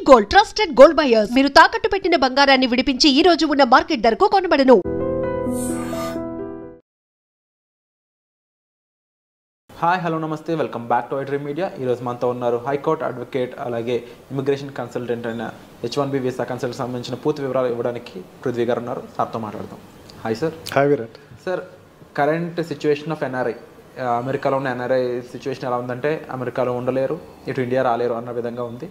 Gold trusted gold buyers. మీరు తాకట్టు పెట్టిన బంగారాన్ని విడిపించి ఈ రోజు ఉన్న మార్కెట్ ధరకు కొనబడను. హాయ్ హలో నమస్తే, welcome back to iDream media. ఈరోజు మనతో ఉన్నారు హైకోర్టు అడ్వకేట్, అలాగే ఇమిగ్రేషన్ కన్సల్టెంట్ అయిన H1B వీసా కన్సల్ట్ సంబంధించిన పూర్తి వివరాలు ఇవ్వడానికి పృథ్వీ గారు ఉన్నారు. సార్తో మాట్లాడదాం. Hi sir. Hi Virat. Sir, current situation of NRI, అమెరికాలో ఉన్న ఎన్ఆర్ఐ సిచ్యువేషన్ ఎలా ఉందంటే అమెరికాలో ఉండలేరు, ఇటు ఇండియా రాలేరు అన్న విధంగా ఉంది.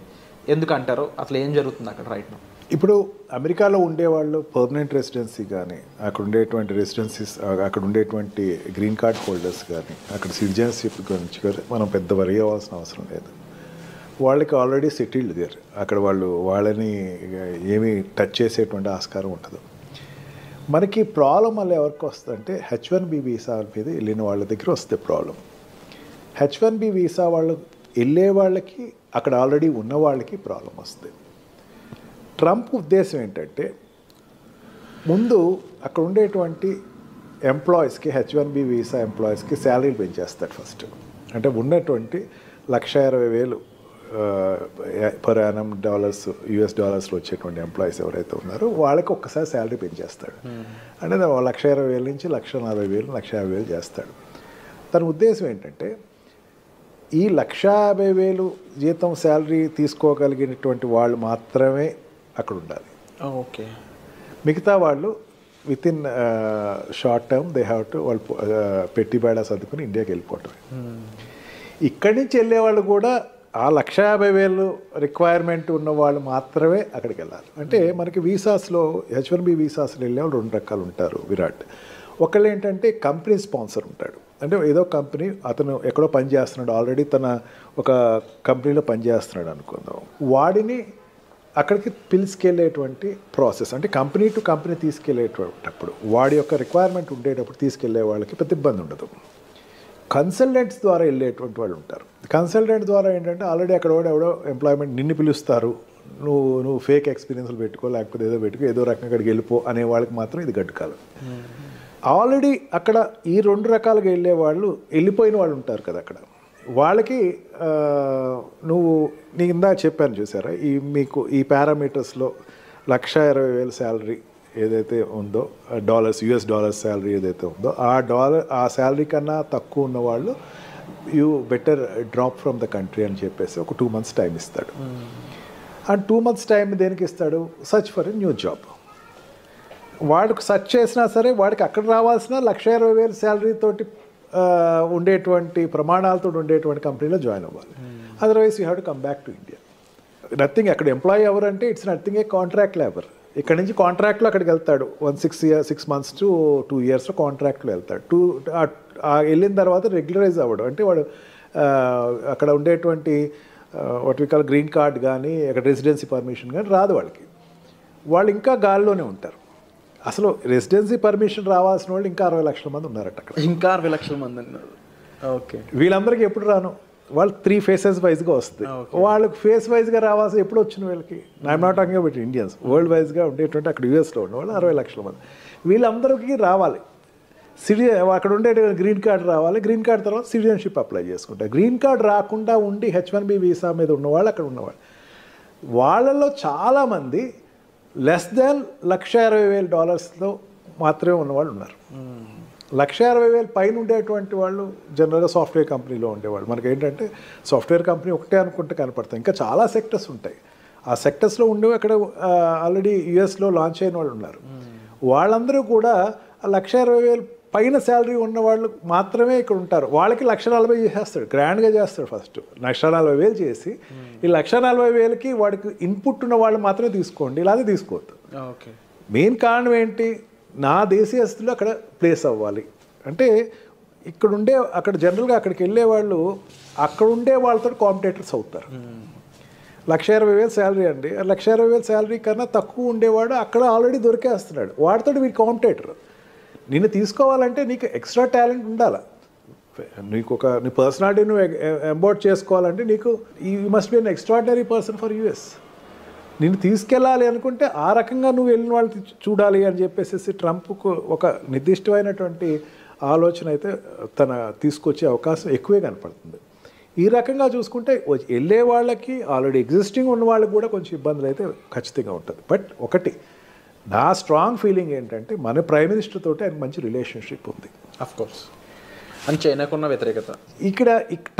ఎందుకంటారు? అసలు ఏం జరుగుతుంది అక్కడ రైట్ నౌ? ఇప్పుడు అమెరికాలో ఉండేవాళ్ళు పర్మనెంట్ రెసిడెన్సీ కానీ, అక్కడ ఉండేటువంటి రెసిడెన్సీస్, అక్కడ ఉండేటువంటి గ్రీన్ కార్డ్ హోల్డర్స్ కానీ, అక్కడ సిటిజన్షిప్ గురించి కానీ మనం పెద్ద వరి అవ్వాల్సిన అవసరం లేదు. వాళ్ళకి ఆల్రెడీ సెటిల్డ్ దేర్. అక్కడ వాళ్ళని ఏమీ టచ్ చేసేటువంటి ఆస్కారం ఉండదు. మనకి ప్రాబ్లం వల్ల ఎవరికి వస్తుందంటే H1B వీసా మీద వెళ్ళిన వాళ్ళ దగ్గర వస్తే ప్రాబ్లం. H1B వీసా వాళ్ళు వెళ్ళే వాళ్ళకి, అక్కడ ఆల్రెడీ ఉన్న వాళ్ళకి ప్రాబ్లం వస్తుంది. ట్రంప్ ఉద్దేశం ఏంటంటే ముందు అక్కడ ఉండేటువంటి ఎంప్లాయీస్కి, H1B వీసా ఎంప్లాయీస్కి శాలరీలు పెంచేస్తాడు ఫస్ట్. అంటే ఉన్నటువంటి $1,20,000 పర్ యానం US డాలర్స్లో వచ్చేటువంటి ఎంప్లాయీస్ ఎవరైతే ఉన్నారో వాళ్ళకి ఒక్కసారి శాలరీ పెంచేస్తాడు. అంటే $1,20,000 నుంచి $1,40,000, $1,50,000 చేస్తాడు. తన ఉద్దేశం ఏంటంటే ఈ $150,000 జీతం శాలరీ తీసుకోగలిగినటువంటి వాళ్ళు మాత్రమే అక్కడ ఉండాలి. ఓకే. మిగతా వాళ్ళు with in short term they have to వాళ్ళు పెట్టి బేడా సర్దుకుని ఇండియాకి వెళ్ళిపోవటమే. ఇక్కడి నుంచి వెళ్ళేవాళ్ళు కూడా ఆ $150,000 రిక్వైర్మెంట్ ఉన్న వాళ్ళు మాత్రమే అక్కడికి వెళ్ళాలి. అంటే మనకి వీసాస్లో, H1B వీసాస్లో వెళ్ళేవాళ్ళు రెండు రకాలు ఉంటారు విరాట్. ఒకళ్ళు ఏంటంటే కంపెనీ స్పాన్సర్ ఉంటాడు. అంటే ఏదో కంపెనీ, అతను ఎక్కడో పని చేస్తున్నాడు, ఆల్రెడీ తన ఒక కంపెనీలో పనిచేస్తున్నాడు అనుకుందాం. వాడిని అక్కడికి పిలుచుకెళ్ళేటువంటి ప్రాసెస్, అంటే కంపెనీ టు కంపెనీ తీసుకెళ్ళేటప్పుడు వాడి యొక్క రిక్వైర్మెంట్ ఉండేటప్పుడు తీసుకెళ్లే వాళ్ళకి పెద్ద ఇబ్బంది ఉండదు. కన్సల్టెంట్స్ ద్వారా వెళ్ళేటువంటి వాళ్ళు ఉంటారు. కన్సల్టెంట్ ద్వారా ఏంటంటే ఆల్రెడీ అక్కడ ఎవడో ఎంప్లాయ్మెంట్ నిన్ను పిలుస్తారు, నువ్వు ఫేక్ ఎక్స్పీరియన్స్లు పెట్టుకో, లేకపోతే ఏదో పెట్టుకో, ఏదో రకంగా అక్కడికి వెళ్ళిపో అనే వాళ్ళకి మాత్రం ఇది గడ్డుకాలం. ఆల్రెడీ అక్కడ ఈ రెండు రకాలుగా వెళ్ళే వాళ్ళు, వెళ్ళిపోయిన వాళ్ళు ఉంటారు కదా అక్కడ, వాళ్ళకి నీ ఇందాక చెప్పాను చూసారా, మీకు ఈ పారామీటర్స్లో $1,20,000 శాలరీ ఏదైతే ఉందో, US డాలర్స్ శాలరీ ఏదైతే ఉందో, ఆ శాలరీ కన్నా తక్కువ ఉన్న వాళ్ళు you better drop from the country అని చెప్పేసి ఒక 2 months టైం ఇస్తాడు. ఆ 2 months టైం దేనికి ఇస్తాడు? Search for a new job. వాడికి సర్చ్ చేసినా సరే వాడికి అక్కడ రావాల్సిన $1,20,000 శాలరీ తోటి ఉండేటువంటి ప్రమాణాలతో ఉండేటువంటి కంపెనీలో జాయిన్ అవ్వాలి. Otherwise you have to come back to India. Nothing, అక్కడ ఎంప్లాయీ ఎవరంటే it's nothing A contract labour. ఇక్కడ నుంచి కాంట్రాక్ట్లో అక్కడికి వెళ్తాడు. 6 months to 2 years కాంట్రాక్ట్లో వెళ్తాడు. వెళ్ళిన తర్వాత రెగ్యులరైజ్ అవ్వడం, అంటే వాడు అక్కడ ఉండేటువంటి what we call green card కానీ, అక్కడ రెసిడెన్సీ పర్మిషన్ కానీ రాదు వాళ్ళకి. వాళ్ళు ఇంకా గాల్లోనే ఉంటారు. అసలు రెసిడెన్సీ పర్మిషన్ రావాల్సిన వాళ్ళు ఇంకా 60 లక్షల మంది ఉన్నారట అక్కడ. ఇంకా 60 లక్షల మంది ఉన్నారు. ఓకే. వీళ్ళందరికీ ఎప్పుడు రాను, వాళ్ళు 3 phases వైజ్గా వస్తుంది. వాళ్ళకి ఫేస్ వైజ్గా రావాల్సి ఎప్పుడు వచ్చిన వీళ్ళకి, I'm not talking about Indians, world వైజ్గా ఉండేటువంటి అక్కడ US ఉన్న వాళ్ళు 60 లక్షల మంది. వీళ్ళందరికీ రావాలి. అక్కడ ఉండే గ్రీన్ కార్డ్ రావాలి. గ్రీన్ కార్డ్ తర్వాత సిటిజన్షిప్ అప్లై చేసుకుంటారు. గ్రీన్ కార్డ్ రాకుండా ఉండి H1B వీసా మీద ఉన్నవాళ్ళు అక్కడ ఉన్నవాళ్ళు, వాళ్ళలో చాలామంది లెస్ దాన్ $1,60,000 మాత్రమే ఉన్నవాళ్ళు ఉన్నారు. $1,60,000 పైన ఉండేటువంటి వాళ్ళు జనరల్గా సాఫ్ట్వేర్ కంపెనీలో ఉండేవాళ్ళు. మనకి ఏంటంటే సాఫ్ట్వేర్ కంపెనీ ఒకటే అనుకుంటే కనపడతాయి, ఇంకా చాలా సెక్టర్స్ ఉంటాయి. ఆ సెక్టర్స్లో ఉండేవి అక్కడ ఆల్రెడీ USలో లాంచ్ అయిన వాళ్ళు ఉన్నారు. వాళ్ళందరూ కూడా $1,60,000 పైన శాలరీ ఉన్న వాళ్ళు మాత్రమే ఇక్కడ ఉంటారు. వాళ్ళకి $1,40,000 చేసేస్తాడు, గ్రాండ్గా చేస్తాడు. ఫస్ట్ $1,40,000 చేసి ఈ $1,40,000కి వాడికి ఇన్పుట్ ఉన్న వాళ్ళు మాత్రమే తీసుకోండి, ఇలాగే తీసుకోవద్దు. ఓకే. మెయిన్ కారణం ఏంటి? నా దేశీయస్తులు అక్కడ ప్లేస్ అవ్వాలి. అంటే అక్కడ జనరల్గా అక్కడికి వెళ్ళే వాళ్ళు అక్కడ ఉండే వాళ్ళతో కాంపిటేటర్స్ అవుతారు. $1,20,000 శాలరీ అండి, $1,20,000 శాలరీ కన్నా తక్కువ ఉండేవాడు అక్కడ ఆల్రెడీ దొరికేస్తున్నాడు. వాడితో వీడి కాంపిటేటర్. నిన్ను తీసుకోవాలంటే నీకు ఎక్స్ట్రా టాలెంట్ ఉండాలి. నీ పర్సనాలిటీ నువ్వు ఎంబోర్డ్ చేసుకోవాలంటే నీకు you must be an extraordinary person for US. నిన్ను తీసుకెళ్ళాలి అనుకుంటే ఆ రకంగా నువ్వు వెళ్ళిన వాళ్ళు చూడాలి అని చెప్పేసి ట్రంప్కు ఒక నిర్దిష్టమైనటువంటి ఆలోచన అయితే తన తీసుకొచ్చే అవకాశం ఎక్కువే కనపడుతుంది. ఈ రకంగా చూసుకుంటే వెళ్ళే వాళ్ళకి ఆల్రెడీ ఎగ్జిస్టింగ్ ఉన్న వాళ్ళకి కూడా కొంచెం ఇబ్బందులు అయితే ఖచ్చితంగా ఉంటుంది. బట్ ఒకటి నా స్ట్రాంగ్ ఫీలింగ్ ఏంటంటే మన ప్రైమ్ మినిస్టర్ తోటి ఆయన మంచి రిలేషన్షిప్ ఉంది. Of course. అని చైనాకున్న వ్యతిరేకత ఇక్కడ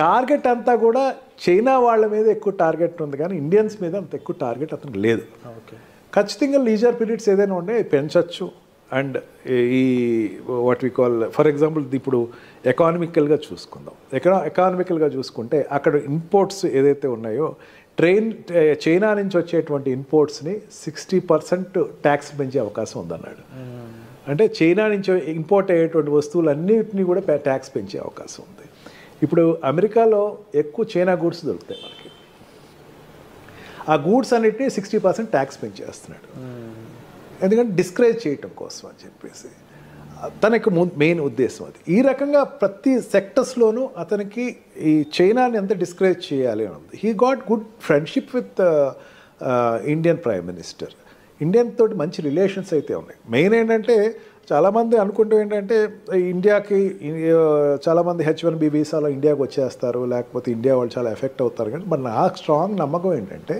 టార్గెట్ అంతా కూడా చైనా వాళ్ళ మీద ఎక్కువ టార్గెట్ ఉంది, కానీ ఇండియన్స్ మీద అంత ఎక్కువ టార్గెట్ అతనికి లేదు. ఓకే. ఖచ్చితంగా లీజర్ పీరియడ్స్ ఏదైనా ఉండే పెంచవచ్చు. అండ్ ఈ what we call for example ఇప్పుడు ఎకానమికల్గా చూసుకుందాం. ఎకానమికల్గా చూసుకుంటే అక్కడ ఇంపోర్ట్స్ ఏదైతే ఉన్నాయో చైనా నుంచి వచ్చేటువంటి ఇంపోర్ట్స్ని 60% ట్యాక్స్ పెంచే అవకాశం ఉందన్నాడు. అంటే చైనా నుంచి ఇంపోర్ట్ అయ్యేటువంటి వస్తువులన్నిటినీ కూడా ట్యాక్స్ పెంచే అవకాశం ఉంది. ఇప్పుడు అమెరికాలో ఎక్కువ చైనా గూడ్స్ దొరుకుతాయి మనకి. ఆ గూడ్స్ అన్నిటినీ 60% ట్యాక్స్ పెంచేస్తున్నాడు. ఎందుకంటే డిస్కరేజ్ చేయటం కోసం అని చెప్పేసి తనకి మెయిన్ ఉద్దేశం అది. ఈ రకంగా ప్రతి సెక్టర్స్లోనూ అతనికి ఈ చైనాని ఎంత డిస్కరేజ్ చేయాలి అని ఉంది. He got good friendship with Indian prime minister. Indian తోటి మంచి రిలేషన్స్ అయితే ఉన్నాయి. మెయిన్ ఏంటంటే చాలామంది అనుకుంటూ ఏంటంటే ఇండియాకి చాలామంది H1B వీసాలో ఇండియాకి వచ్చేస్తారు, లేకపోతే ఇండియా వాళ్ళు చాలా ఎఫెక్ట్ అవుతారు. కానీ మరి నాకు స్ట్రాంగ్ నమ్మకం ఏంటంటే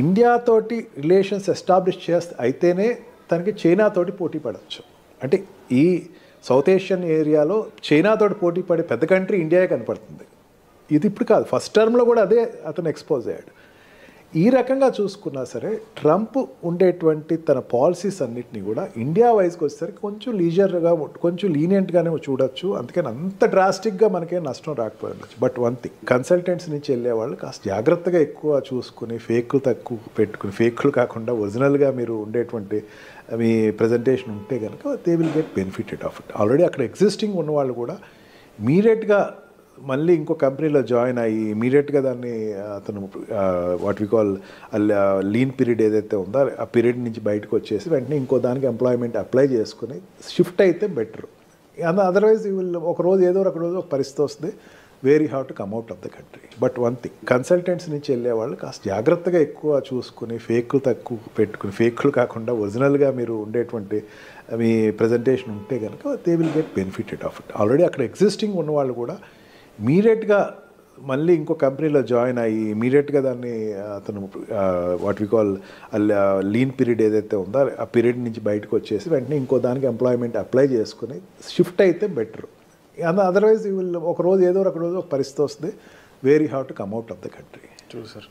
ఇండియాతోటి రిలేషన్స్ ఎస్టాబ్లిష్ అయితేనే తనకి చైనాతోటి పోటీ పడవచ్చు. అంటే ఈ సౌత్ ఏషియన్ ఏరియాలో చైనాతోటి పోటీ పడే పెద్ద కంట్రీ ఇండియాయే కనపడుతుంది. ఇది ఇప్పుడు కాదు, ఫస్ట్ టర్మ్లో కూడా అదే అతను ఎక్స్పోజ్ అయ్యాడు. ఈ రకంగా చూసుకున్నా సరే ట్రంప్ ఉండేటువంటి తన పాలసీస్ అన్నిటినీ కూడా ఇండియా వైజ్కి వచ్చేసరికి కొంచెం లీజర్గా కొంచెం లీనియంట్గానే చూడొచ్చు. అందుకని అంత డ్రాస్టిక్గా మనకేం నష్టం రాకపోవచ్చు. బట్ వన్ థింగ్, కన్సల్టెంట్స్ నుంచి వెళ్ళేవాళ్ళు కాస్త జాగ్రత్తగా ఎక్కువ చూసుకుని ఫేక్లు తక్కువ పెట్టుకుని, ఫేక్లు కాకుండా ఒరిజినల్గా మీరు ఉండేటువంటి మీ ప్రజెంటేషన్ ఉంటే కనుక they will get benefited of it. Already అక్కడ ఎగ్జిస్టింగ్ ఉన్నవాళ్ళు కూడా ఇమీడియట్గా మళ్ళీ ఇంకో కంపెనీలో జాయిన్ అయ్యి ఇమీడియట్గా దాన్ని అతను what we call lean period ఏదైతే ఉందో ఆ పీరియడ్ నుంచి బయటకు వచ్చేసి వెంటనే ఇంకో దానికి ఎంప్లాయ్మెంట్ అప్లై చేసుకుని షిఫ్ట్ అయితే బెటర్. అదర్వైజ్ ఒక రోజు ఏదో ఒక రోజు ఒక పరిస్థితి వస్తుంది, where you have to come out of the country. But one thing, consultants నుంచి వెళ్ళేవాళ్ళు కాస్త జాగ్రత్తగా ఎక్కువ చూసుకుని ఫేక్లు తక్కువ పెట్టుకుని, ఫేక్లు కాకుండా ఒరిజినల్గా మీరు ఉండేటువంటి మీ ప్రజెంటేషన్ ఉంటే కనుక they will get benefited of it. Already అక్కడ ఎగ్జిస్టింగ్ ఉన్నవాళ్ళు కూడా ఇమీడియట్గా మళ్ళీ ఇంకో కంపెనీలో జాయిన్ అయ్యి ఇమీడియట్గా దాన్ని అతను what we call lean period ఏదైతే ఉందో ఆ పీరియడ్ నుంచి బయటకు వచ్చేసి వెంటనే ఇంకో దానికి ఎంప్లాయ్మెంట్ అప్లై చేసుకుని షిఫ్ట్ అయితే బెటర్. అదర్వైజ్ ఒక రోజు ఏదో ఒక రోజు ఒక పరిస్థితి వస్తుంది, where you have to come out of the country. Sir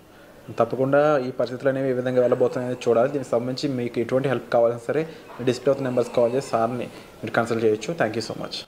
తప్పకుండా ఈ పరిస్థితులు అనేవి ఏ విధంగా వెళ్ళబోతున్నాయని చూడాలి. దీనికి సంబంధించి మీకు ఎటువంటి హెల్ప్ కావాలన్నా సరే డిస్ప్లే అవుతున్న నెంబర్స్ కాల్ చేసి సార్ని మీరు కన్సల్ట్ చేయొచ్చు. Thank you so much.